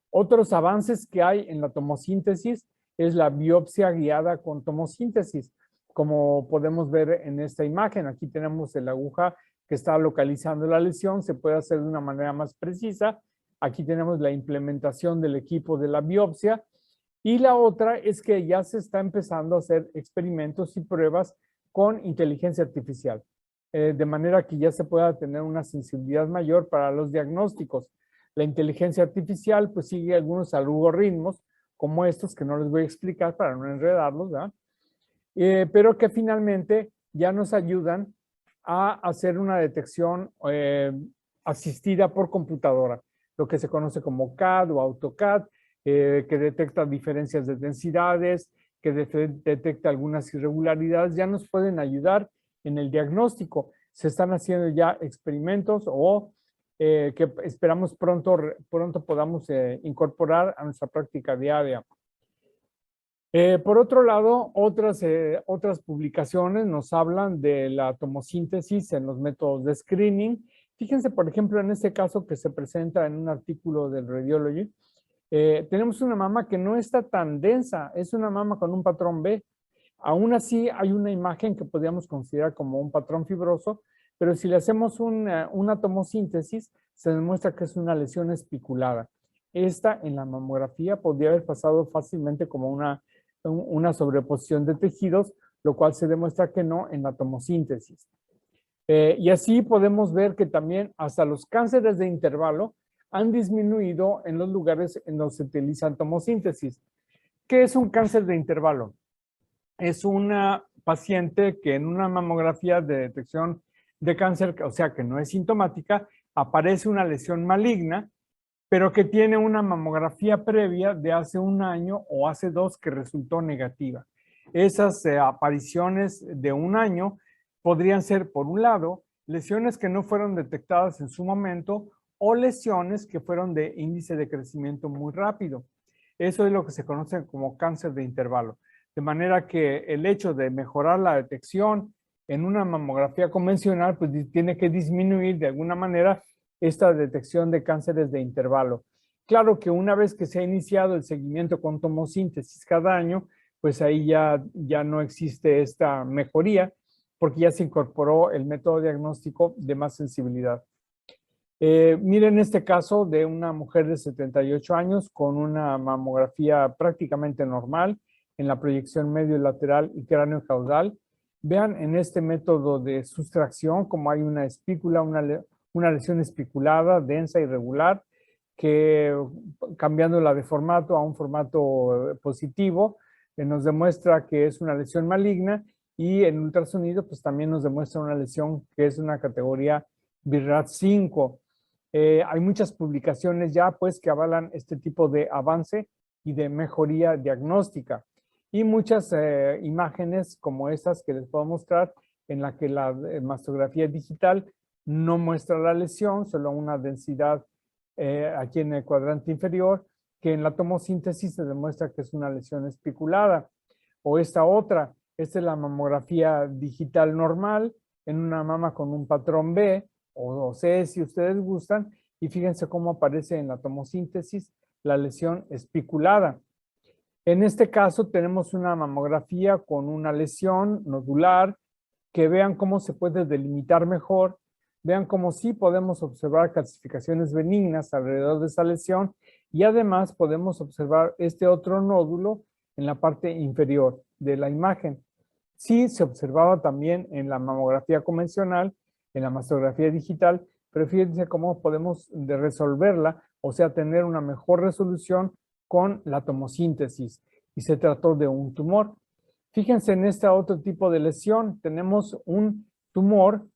Otros avances que hay en la tomosíntesis es la biopsia guiada con tomosíntesis. Como podemos ver en esta imagen, aquí tenemos la aguja que está localizando la lesión, se puede hacer de una manera más precisa. Aquí tenemos la implementación del equipo de la biopsia. Y la otra es que ya se está empezando a hacer experimentos y pruebas con inteligencia artificial, de manera que ya se pueda tener una sensibilidad mayor para los diagnósticos. La inteligencia artificial pues sigue algunos algoritmos como estos que no les voy a explicar para no enredarlos, ¿verdad? Pero que finalmente ya nos ayudan a hacer una detección asistida por computadora, lo que se conoce como CAD o AutoCAD, que detecta diferencias de densidades, que detecta algunas irregularidades, ya nos pueden ayudar en el diagnóstico. Se están haciendo ya experimentos o que esperamos pronto podamos incorporar a nuestra práctica diaria. Por otro lado, otras publicaciones nos hablan de la tomosíntesis en los métodos de screening. Fíjense, por ejemplo, en este caso que se presenta en un artículo del Radiology, tenemos una mama que no está tan densa, es una mama con un patrón B. Aún así, hay una imagen que podríamos considerar como un patrón fibroso, pero si le hacemos una tomosíntesis, se demuestra que es una lesión espiculada. Esta en la mamografía podría haber pasado fácilmente como una sobreposición de tejidos, lo cual se demuestra que no en la tomosíntesis. Y así podemos ver que también hasta los cánceres de intervalo han disminuido en los lugares en donde se utiliza tomosíntesis. ¿Qué es un cáncer de intervalo? Es una paciente que en una mamografía de detección de cáncer, o sea que no es sintomática, aparece una lesión maligna, pero que tiene una mamografía previa de hace un año o hace dos que resultó negativa. Esas apariciones de un año podrían ser, por un lado, lesiones que no fueron detectadas en su momento o lesiones que fueron de índice de crecimiento muy rápido. Eso es lo que se conoce como cáncer de intervalo. De manera que el hecho de mejorar la detección en una mamografía convencional, pues tiene que disminuir de alguna manera esta detección de cánceres de intervalo. Claro que una vez que se ha iniciado el seguimiento con tomosíntesis cada año, pues ahí ya no existe esta mejoría porque ya se incorporó el método diagnóstico de más sensibilidad. Miren este caso de una mujer de 78 años con una mamografía prácticamente normal en la proyección medio lateral y cráneo caudal. Vean en este método de sustracción como hay una espícula, una lesión espiculada, densa, irregular, que cambiándola de formato a un formato positivo, nos demuestra que es una lesión maligna y en ultrasonido pues también nos demuestra una lesión que es una categoría BIRAT 5. Hay muchas publicaciones ya pues que avalan este tipo de avance y de mejoría diagnóstica y muchas imágenes como estas que les puedo mostrar en la que la mastografía digital no muestra la lesión, solo una densidad aquí en el cuadrante inferior, que en la tomosíntesis se demuestra que es una lesión especulada. O esta otra, esta es la mamografía digital normal en una mama con un patrón B o C si ustedes gustan, y fíjense cómo aparece en la tomosíntesis la lesión especulada. En este caso tenemos una mamografía con una lesión nodular, que vean cómo se puede delimitar mejor, vean cómo sí podemos observar calcificaciones benignas alrededor de esa lesión y además podemos observar este otro nódulo en la parte inferior de la imagen. Sí se observaba también en la mamografía convencional, en la mastografía digital, pero fíjense cómo podemos resolverla, o sea, tener una mejor resolución con la tomosíntesis. Y se trató de un tumor. Fíjense en este otro tipo de lesión, tenemos un tumor,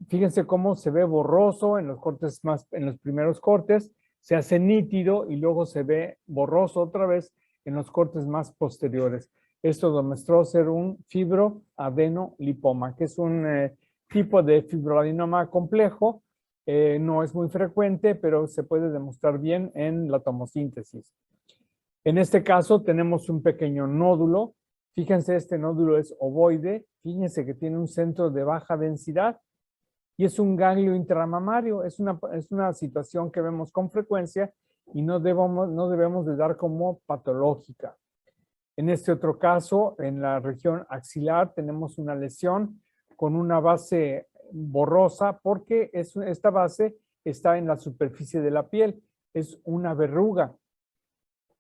fíjense cómo se ve borroso en los cortes en los primeros cortes, se hace nítido y luego se ve borroso otra vez en los cortes más posteriores. Esto demostró ser un fibroadenolipoma, que es un tipo de fibroadenoma complejo, no es muy frecuente, pero se puede demostrar bien en la tomosíntesis. En este caso tenemos un pequeño nódulo. Fíjense, este nódulo es ovoide. Fíjense que tiene un centro de baja densidad y es un ganglio intramamario. Es una situación que vemos con frecuencia y no debemos de dar como patológica. En este otro caso, en la región axilar, tenemos una lesión con una base borrosa porque esta base está en la superficie de la piel. Es una verruga.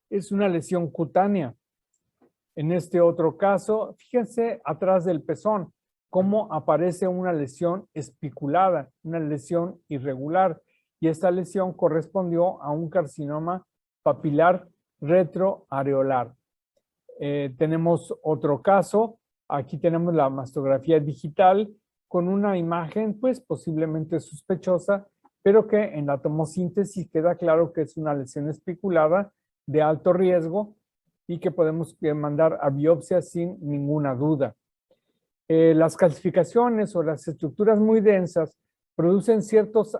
Es una lesión cutánea. En este otro caso, fíjense atrás del pezón, cómo aparece una lesión espiculada, una lesión irregular. Y esta lesión correspondió a un carcinoma papilar retroareolar. Tenemos otro caso. Aquí tenemos la mastografía digital con una imagen, pues posiblemente sospechosa, pero que en la tomosíntesis queda claro que es una lesión especulada de alto riesgo y que podemos mandar a biopsia sin ninguna duda. Las calcificaciones o las estructuras muy densas producen ciertos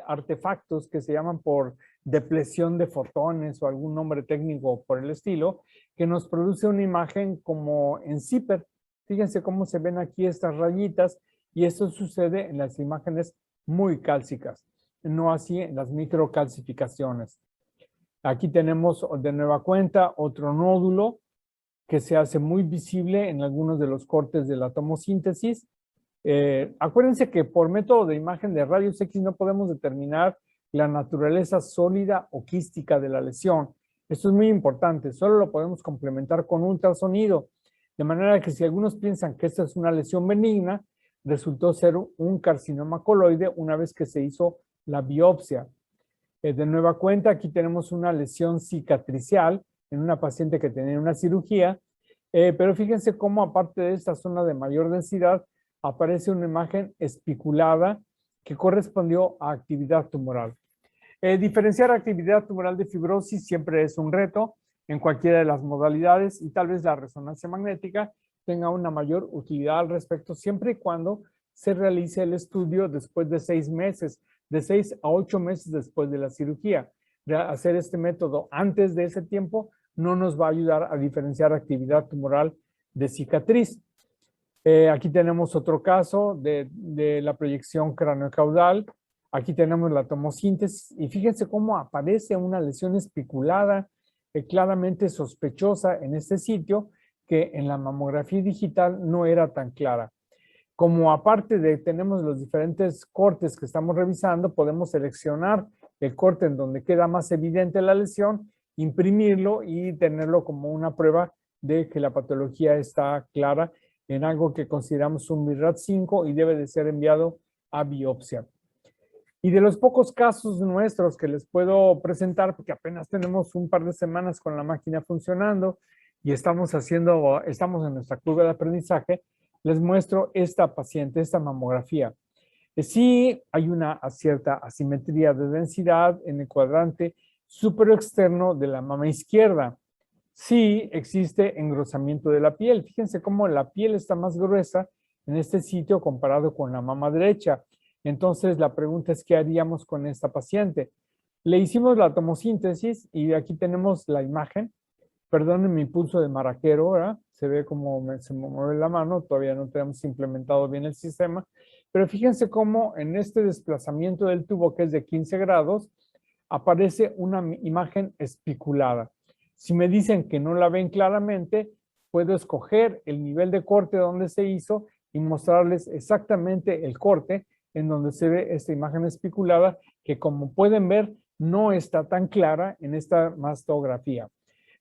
artefactos que se llaman por depleción de fotones o algún nombre técnico por el estilo, que nos produce una imagen como en zipper. Fíjense cómo se ven aquí estas rayitas y esto sucede en las imágenes muy cálcicas, no así en las microcalcificaciones. Aquí tenemos de nueva cuenta otro nódulo que se hace muy visible en algunos de los cortes de la tomosíntesis. Acuérdense que por método de imagen de rayos X no podemos determinar la naturaleza sólida o quística de la lesión. Esto es muy importante, solo lo podemos complementar con ultrasonido, de manera que si algunos piensan que esta es una lesión benigna, resultó ser un carcinoma coloide una vez que se hizo la biopsia. De nueva cuenta, aquí tenemos una lesión cicatricial en una paciente que tenía una cirugía, pero fíjense cómo aparte de esta zona de mayor densidad, aparece una imagen espiculada que correspondió a actividad tumoral. Diferenciar actividad tumoral de fibrosis siempre es un reto en cualquiera de las modalidades y tal vez la resonancia magnética tenga una mayor utilidad al respecto siempre y cuando se realice el estudio después de 6 meses, de 6 a 8 meses después de la cirugía. Hacer este método antes de ese tiempo no nos va a ayudar a diferenciar actividad tumoral de cicatriz. Aquí tenemos otro caso de la proyección craneocaudal. Aquí tenemos la tomosíntesis y fíjense cómo aparece una lesión espiculada claramente sospechosa en este sitio que en la mamografía digital no era tan clara. Como aparte de tenemos los diferentes cortes que estamos revisando, podemos seleccionar el corte en donde queda más evidente la lesión, imprimirlo y tenerlo como una prueba de que la patología está clara en algo que consideramos un BIRAT5 y debe de ser enviado a biopsia. Y de los pocos casos nuestros que les puedo presentar, porque apenas tenemos un par de semanas con la máquina funcionando y estamos en nuestra curva de aprendizaje, les muestro esta paciente, esta mamografía. Sí hay una cierta asimetría de densidad en el cuadrante superoexterno de la mama izquierda. Sí existe engrosamiento de la piel. Fíjense cómo la piel está más gruesa en este sitio comparado con la mama derecha. Entonces la pregunta es, ¿qué haríamos con esta paciente? Le hicimos la tomosíntesis y aquí tenemos la imagen. Perdonen mi pulso de maraquero, ¿verdad? Se ve como se me mueve la mano, todavía no tenemos implementado bien el sistema, pero fíjense cómo en este desplazamiento del tubo, que es de 15 grados, aparece una imagen espiculada. Si me dicen que no la ven claramente, puedo escoger el nivel de corte donde se hizo y mostrarles exactamente el corte en donde se ve esta imagen espiculada, que como pueden ver, no está tan clara en esta mastografía.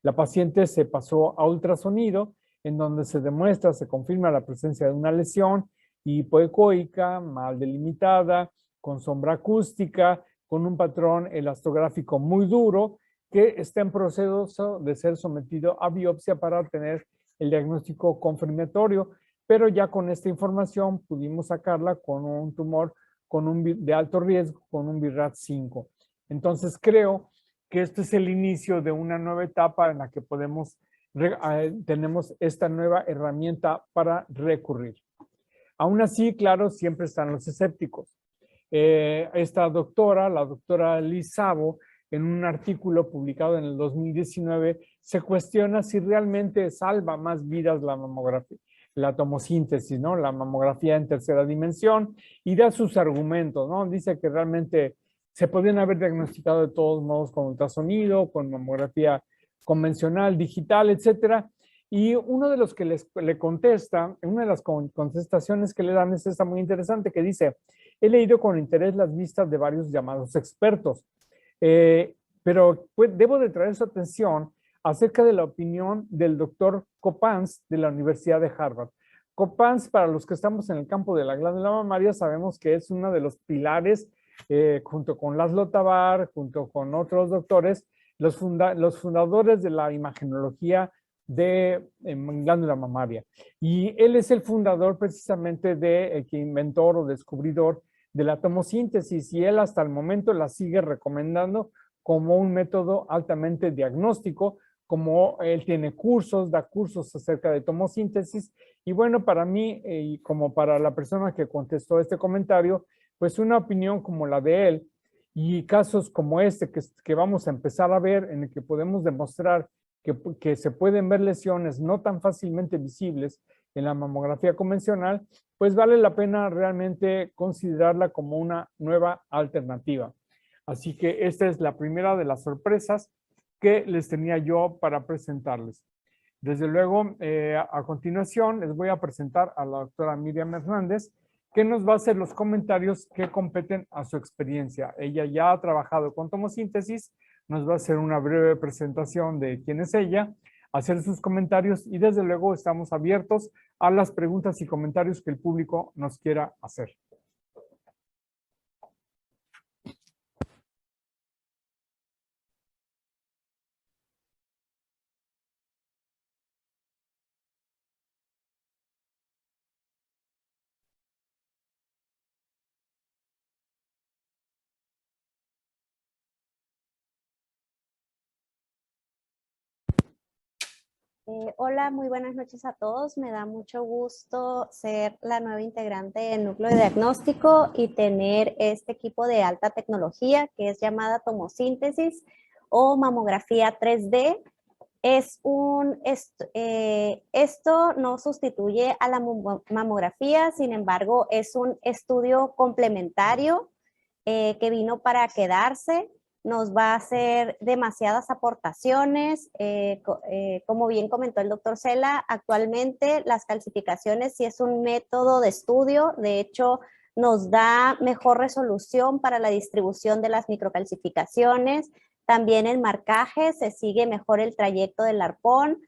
La paciente se pasó a ultrasonido, en donde se demuestra, se confirma la presencia de una lesión hipoecoica, mal delimitada, con sombra acústica, con un patrón elastográfico muy duro, que está en proceso de ser sometido a biopsia para obtener el diagnóstico confirmatorio, pero ya con esta información pudimos sacarla con un tumor de alto riesgo, con un BIRAT5. Entonces creo que este es el inicio de una nueva etapa en la que tenemos esta nueva herramienta para recurrir. Aún así, claro, siempre están los escépticos. Esta doctora, la doctora Liz Szabo, en un artículo publicado en el 2019, se cuestiona si realmente salva más vidas la mamografía, la tomosíntesis, ¿no? La mamografía en tercera dimensión, y da sus argumentos, ¿no? Dice que realmente se podrían haber diagnosticado de todos modos con ultrasonido, con mamografía convencional, digital, etcétera. Y uno de los que le contesta, una de las contestaciones que le dan es esta muy interesante, que dice: he leído con interés las vistas de varios llamados expertos, pero pues, debo de traer su atención acerca de la opinión del doctor Coppens de la Universidad de Harvard. Coppens, para los que estamos en el campo de la glándula mamaria, sabemos que es uno de los pilares, junto con Laszlo Tabar, junto con otros doctores, los fundadores de la imagenología de glándula mamaria. Y él es el fundador precisamente el que inventor o descubridor de la tomosíntesis, y él hasta el momento la sigue recomendando como un método altamente diagnóstico, como él tiene cursos, da cursos acerca de tomosíntesis. Y bueno, para mí y como para la persona que contestó este comentario, pues una opinión como la de él Y casos como este que vamos a empezar a ver, en el que podemos demostrar que se pueden ver lesiones no tan fácilmente visibles en la mamografía convencional, pues vale la pena realmente considerarla como una nueva alternativa. Así que esta es la primera de las sorpresas que les tenía yo para presentarles. Desde luego, a continuación les voy a presentar a la doctora Miriam Hernández, que nos va a hacer los comentarios que competen a su experiencia. Ella ya ha trabajado con tomosíntesis, nos va a hacer una breve presentación de quién es ella, hacer sus comentarios y desde luego estamos abiertos a las preguntas y comentarios que el público nos quiera hacer. Hola, muy buenas noches a todos. Me da mucho gusto ser la nueva integrante del núcleo de diagnóstico y tener este equipo de alta tecnología que es llamada tomosíntesis o mamografía 3D. Esto no sustituye a la mamografía, sin embargo, es un estudio complementario que vino para quedarse. Nos va a hacer demasiadas aportaciones. Como bien comentó el doctor Cela, actualmente las calcificaciones sí es un método de estudio. De hecho, nos da mejor resolución para la distribución de las microcalcificaciones. También el marcaje se sigue mejor el trayecto del arpón.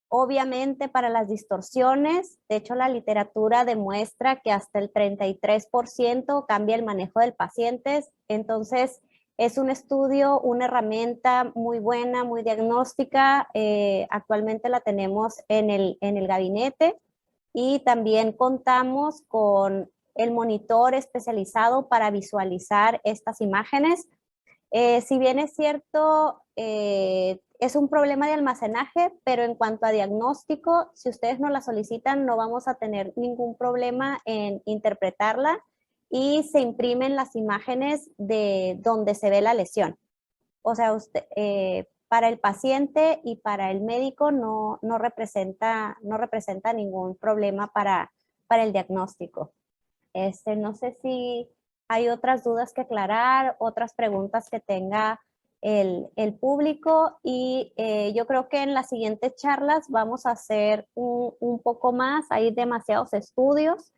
Obviamente para las distorsiones, de hecho la literatura demuestra que hasta el 33% cambia el manejo del paciente, entonces es un estudio, una herramienta muy buena, muy diagnóstica, actualmente la tenemos en el gabinete y también contamos con el monitor especializado para visualizar estas imágenes. Si bien es cierto, es un problema de almacenaje, pero en cuanto a diagnóstico, si ustedes nos la solicitan, no vamos a tener ningún problema en interpretarla y se imprimen las imágenes de donde se ve la lesión. O sea, para el paciente y para el médico no representa ningún problema para el diagnóstico. No sé si hay otras dudas que aclarar, otras preguntas que tenga el público y yo creo que en las siguientes charlas vamos a hacer un poco más. Hay demasiados estudios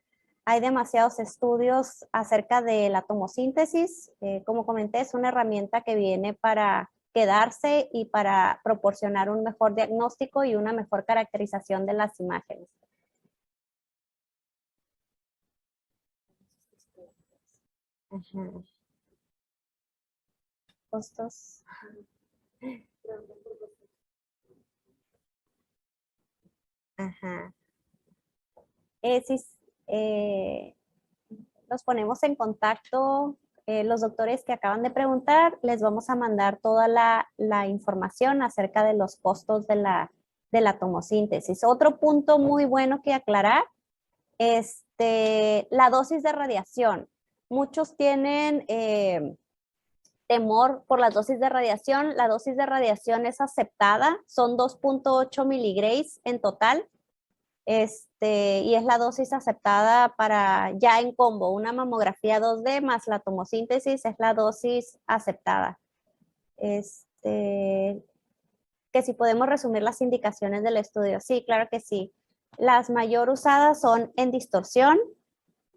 acerca de la tomosíntesis. Como comenté, es una herramienta que viene para quedarse y para proporcionar un mejor diagnóstico y una mejor caracterización de las imágenes. Ajá. Costos. Ajá. Sí, nos ponemos en contacto, los doctores que acaban de preguntar, les vamos a mandar toda la información acerca de los costos de la tomosíntesis. Otro punto muy bueno que aclarar, la dosis de radiación. Muchos tienen temor por las dosis de radiación. La dosis de radiación es aceptada, son 2.8 miligrays en total. Y es la dosis aceptada para ya en combo, una mamografía 2D más la tomosíntesis es la dosis aceptada. Que si podemos resumir las indicaciones del estudio. Sí, claro que sí. Las mayor usadas son en distorsión,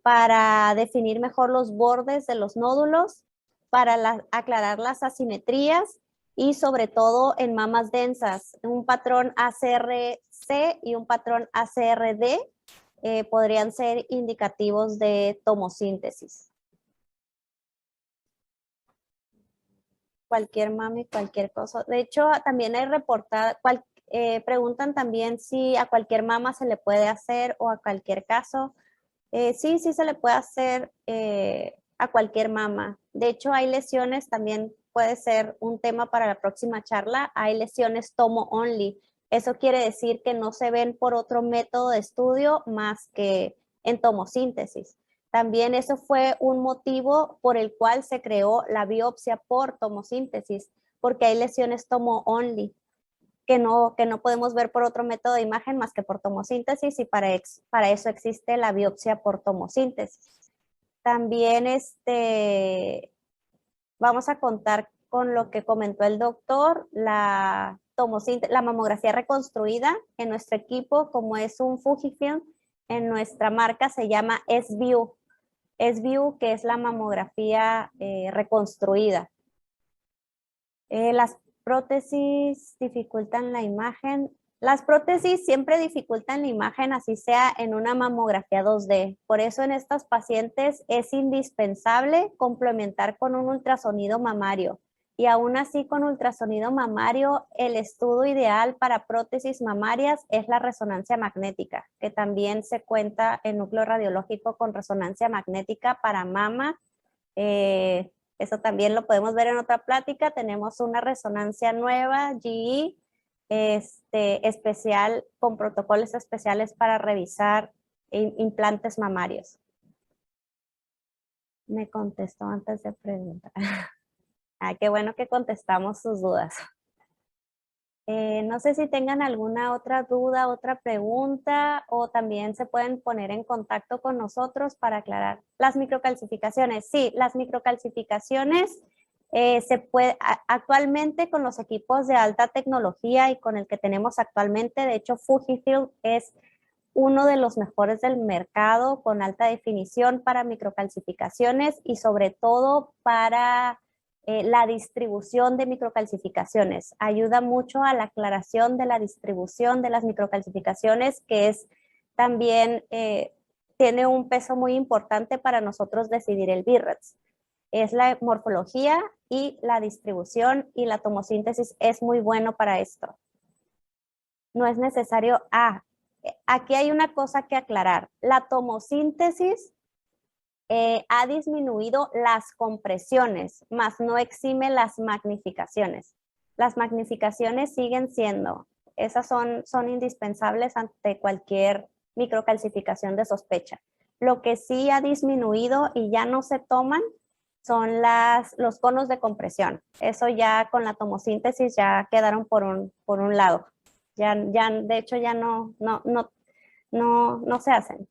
para definir mejor los bordes de los nódulos, para aclarar las asimetrías y sobre todo en mamas densas. Un patrón ACRC y un patrón ACRD podrían ser indicativos de tomosíntesis. Cualquier mama y cualquier cosa. De hecho, también hay preguntan también si a cualquier mama se le puede hacer o a cualquier caso. Sí se le puede hacer a cualquier mama. De hecho, hay lesiones, también puede ser un tema para la próxima charla, hay lesiones tomo only. Eso quiere decir que no se ven por otro método de estudio más que en tomosíntesis. También eso fue un motivo por el cual se creó la biopsia por tomosíntesis, porque hay lesiones tomo-only que no podemos ver por otro método de imagen más que por tomosíntesis, y para eso existe la biopsia por tomosíntesis. También vamos a contar con lo que comentó el doctor, la mamografía reconstruida en nuestro equipo, como es un Fujifilm, en nuestra marca se llama S-View. S-View, que es la mamografía reconstruida. Las prótesis dificultan la imagen. Las prótesis siempre dificultan la imagen, así sea en una mamografía 2D. Por eso en estos pacientes es indispensable complementar con un ultrasonido mamario. Y aún así, con ultrasonido mamario, el estudio ideal para prótesis mamarias es la resonancia magnética, que también se cuenta en núcleo radiológico con resonancia magnética para mama. Eso también lo podemos ver en otra plática. Tenemos una resonancia nueva, GE, especial, con protocolos especiales para revisar implantes mamarios. Me contestó antes de preguntar. Ah, qué bueno que contestamos sus dudas. No sé si tengan alguna otra duda, otra pregunta, o también se pueden poner en contacto con nosotros para aclarar. Las microcalcificaciones, sí, las microcalcificaciones actualmente con los equipos de alta tecnología y con el que tenemos actualmente, de hecho Fujifilm es uno de los mejores del mercado con alta definición para microcalcificaciones y sobre todo para la distribución de microcalcificaciones. Ayuda mucho a la aclaración de la distribución de las microcalcificaciones, que es también, tiene un peso muy importante para nosotros decidir el BIRADS. Es la morfología y la distribución, y la tomosíntesis es muy bueno para esto. No es necesario, aquí hay una cosa que aclarar. La tomosíntesis ha disminuido las compresiones, mas no exime las magnificaciones. Las magnificaciones siguen siendo, esas son indispensables ante cualquier microcalcificación de sospecha. Lo que sí ha disminuido y ya no se toman son los conos de compresión. Eso ya con la tomosíntesis ya quedaron por un lado. Ya, de hecho ya no se hacen.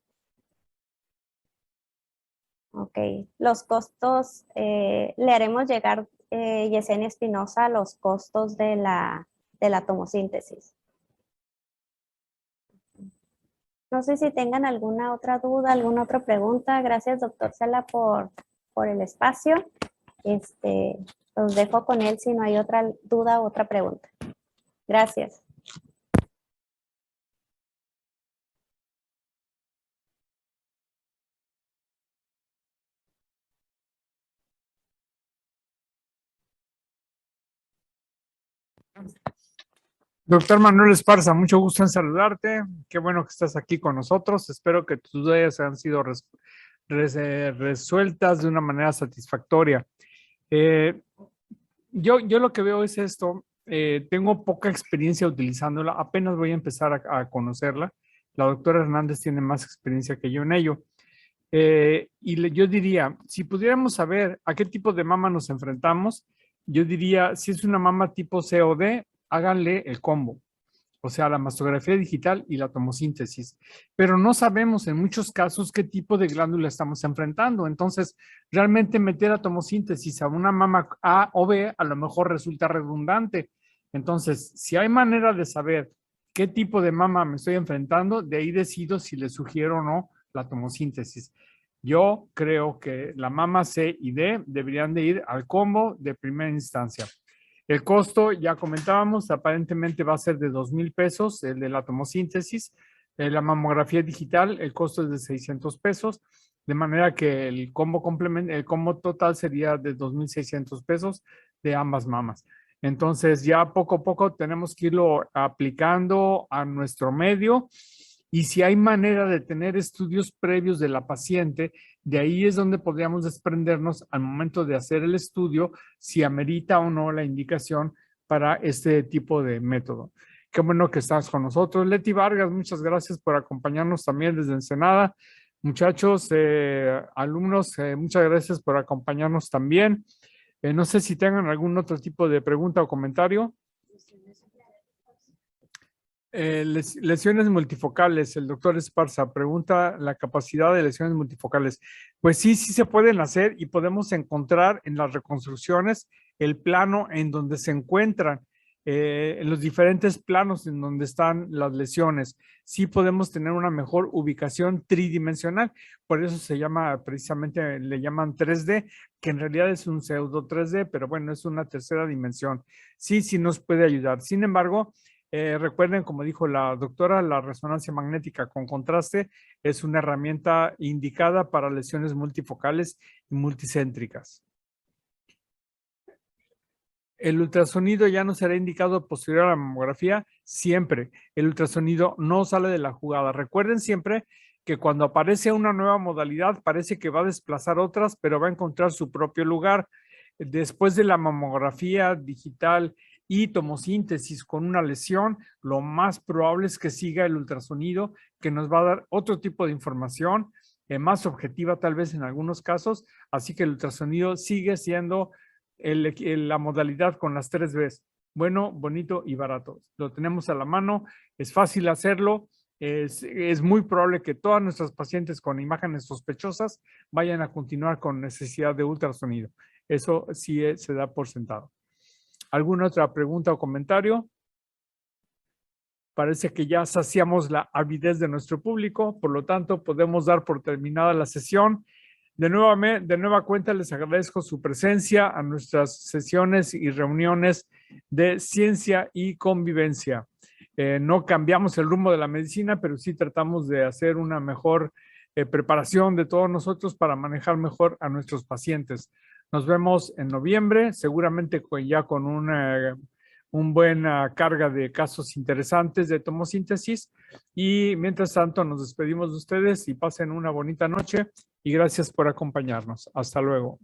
Ok, los costos, le haremos llegar, Yesenia Espinosa, los costos de la tomosíntesis. No sé si tengan alguna otra duda, alguna otra pregunta. Gracias, doctor Cela, por el espacio. Los dejo con él si no hay otra duda o otra pregunta. Gracias. Doctor Manuel Esparza, mucho gusto en saludarte. Qué bueno que estás aquí con nosotros. Espero que tus dudas han sido resueltas de una manera satisfactoria. Yo lo que veo es esto. Tengo poca experiencia utilizándola. Apenas voy a empezar a conocerla. La doctora Hernández tiene más experiencia que yo en ello. Yo diría, si pudiéramos saber a qué tipo de mama nos enfrentamos, yo diría, si es una mama tipo COD, háganle el combo, o sea, la mastografía digital y la tomosíntesis. Pero no sabemos en muchos casos qué tipo de glándula estamos enfrentando. Entonces, realmente meter a tomosíntesis a una mama A o B a lo mejor resulta redundante. Entonces, si hay manera de saber qué tipo de mama me estoy enfrentando, de ahí decido si le sugiero o no la tomosíntesis. Yo creo que la mama C y D deberían de ir al combo de primera instancia. El costo, ya comentábamos, aparentemente va a ser de 2,000 pesos, el de la tomosíntesis. La mamografía digital, el costo es de 600 pesos, de manera que el combo total sería de 2,600 pesos de ambas mamas. Entonces, ya poco a poco tenemos que irlo aplicando a nuestro medio, y si hay manera de tener estudios previos de la paciente, de ahí es donde podríamos desprendernos al momento de hacer el estudio si amerita o no la indicación para este tipo de método. Qué bueno que estás con nosotros. Leti Vargas, muchas gracias por acompañarnos también desde Ensenada. Muchachos, alumnos, muchas gracias por acompañarnos también. No sé si tengan algún otro tipo de pregunta o comentario. Lesiones multifocales, el doctor Esparza pregunta la capacidad de lesiones multifocales. Pues sí, sí se pueden hacer y podemos encontrar en las reconstrucciones el plano en donde se encuentran, en los diferentes planos en donde están las lesiones. Sí podemos tener una mejor ubicación tridimensional, por eso se llama, precisamente le llaman 3D, que en realidad es un pseudo 3D, pero bueno, es una tercera dimensión. Sí, sí nos puede ayudar. Sin embargo, recuerden, como dijo la doctora, la resonancia magnética con contraste es una herramienta indicada para lesiones multifocales y multicéntricas. El ultrasonido ya no será indicado posterior a la mamografía siempre. El ultrasonido no sale de la jugada. Recuerden siempre que cuando aparece una nueva modalidad parece que va a desplazar otras, pero va a encontrar su propio lugar. Después de la mamografía digital y tomosíntesis con una lesión, lo más probable es que siga el ultrasonido, que nos va a dar otro tipo de información, más objetiva tal vez en algunos casos. Así que el ultrasonido sigue siendo la modalidad con las 3 Bs. Bueno, bonito y barato. Lo tenemos a la mano, es fácil hacerlo. Es muy probable que todas nuestras pacientes con imágenes sospechosas vayan a continuar con necesidad de ultrasonido. Eso sí se da por sentado. ¿Alguna otra pregunta o comentario? Parece que ya saciamos la avidez de nuestro público, por lo tanto podemos dar por terminada la sesión. De nueva cuenta les agradezco su presencia a nuestras sesiones y reuniones de ciencia y convivencia. No cambiamos el rumbo de la medicina, pero sí tratamos de hacer una mejor preparación de todos nosotros para manejar mejor a nuestros pacientes. Nos vemos en noviembre, seguramente ya con una buena carga de casos interesantes de tomosíntesis. Y mientras tanto nos despedimos de ustedes y pasen una bonita noche y gracias por acompañarnos. Hasta luego.